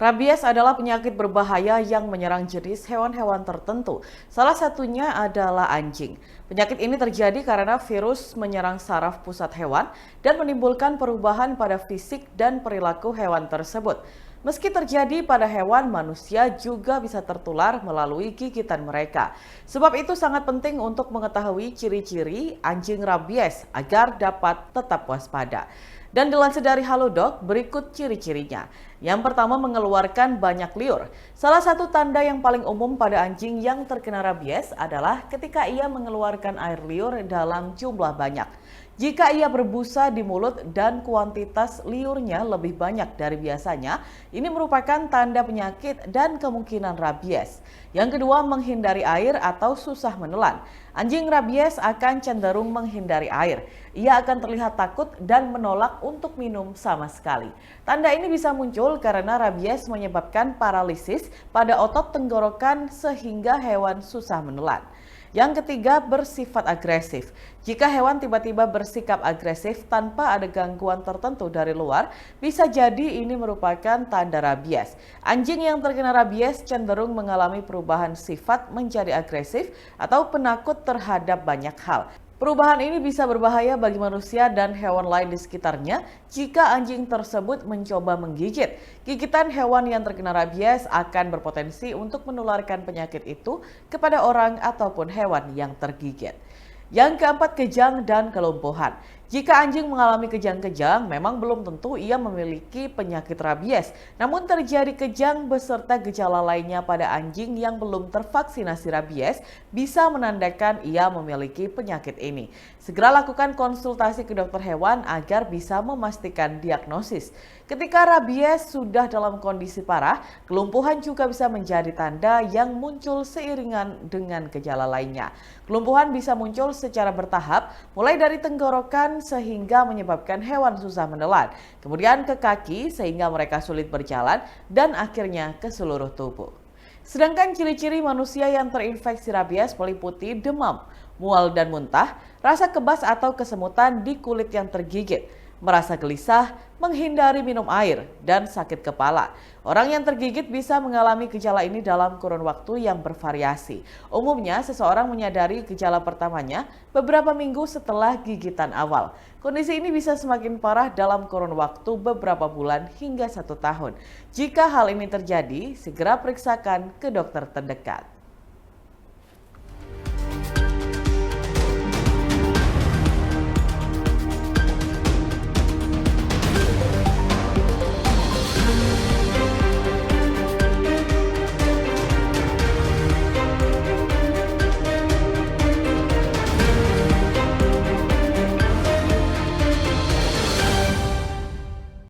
Rabies adalah penyakit berbahaya yang menyerang jenis hewan-hewan tertentu. Salah satunya adalah anjing. Penyakit ini terjadi karena virus menyerang saraf pusat hewan dan menimbulkan perubahan pada fisik dan perilaku hewan tersebut. Meski terjadi pada hewan, manusia juga bisa tertular melalui gigitan mereka. Sebab itu sangat penting untuk mengetahui ciri-ciri anjing rabies agar dapat tetap waspada. Dan dilansir dari Halodoc, berikut ciri-cirinya. Yang pertama, mengeluarkan banyak liur. Salah satu tanda yang paling umum pada anjing yang terkena rabies adalah ketika ia mengeluarkan air liur dalam jumlah banyak. Jika ia berbusa di mulut dan kuantitas liurnya lebih banyak dari biasanya, ini merupakan tanda penyakit dan kemungkinan rabies. Yang kedua, menghindari air atau susah menelan. Anjing rabies akan cenderung menghindari air. Ia akan terlihat takut dan menolak untuk minum sama sekali. Tanda ini bisa muncul karena rabies menyebabkan paralisis pada otot tenggorokan sehingga hewan susah menelan. Yang ketiga, bersifat agresif. Jika hewan tiba-tiba bersikap agresif tanpa ada gangguan tertentu dari luar, bisa jadi ini merupakan tanda rabies. Anjing yang terkena rabies cenderung mengalami perubahan sifat menjadi agresif atau penakut terhadap banyak hal. Perubahan ini bisa berbahaya bagi manusia dan hewan lain di sekitarnya jika anjing tersebut mencoba menggigit. Gigitan hewan yang terkena rabies akan berpotensi untuk menularkan penyakit itu kepada orang ataupun hewan yang tergigit. Yang keempat, kejang dan kelumpuhan. Jika anjing mengalami kejang-kejang, memang belum tentu ia memiliki penyakit rabies. Namun terjadi kejang beserta gejala lainnya pada anjing yang belum tervaksinasi rabies bisa menandakan ia memiliki penyakit ini. Segera lakukan konsultasi ke dokter hewan agar bisa memastikan diagnosis. Ketika rabies sudah dalam kondisi parah, kelumpuhan juga bisa menjadi tanda yang muncul seiringan dengan gejala lainnya. Kelumpuhan bisa muncul secara bertahap, mulai dari tenggorokan sehingga menyebabkan hewan susah menelan, kemudian ke kaki sehingga mereka sulit berjalan, dan akhirnya ke seluruh tubuh. Sedangkan ciri-ciri manusia yang terinfeksi rabies meliputi demam, mual dan muntah, rasa kebas atau kesemutan di kulit yang tergigit, merasa gelisah, menghindari minum air, dan sakit kepala. Orang yang tergigit bisa mengalami gejala ini dalam kurun waktu yang bervariasi. Umumnya, seseorang menyadari gejala pertamanya beberapa minggu setelah gigitan awal. Kondisi ini bisa semakin parah dalam kurun waktu beberapa bulan hingga 1 tahun. Jika hal ini terjadi, segera periksakan ke dokter terdekat.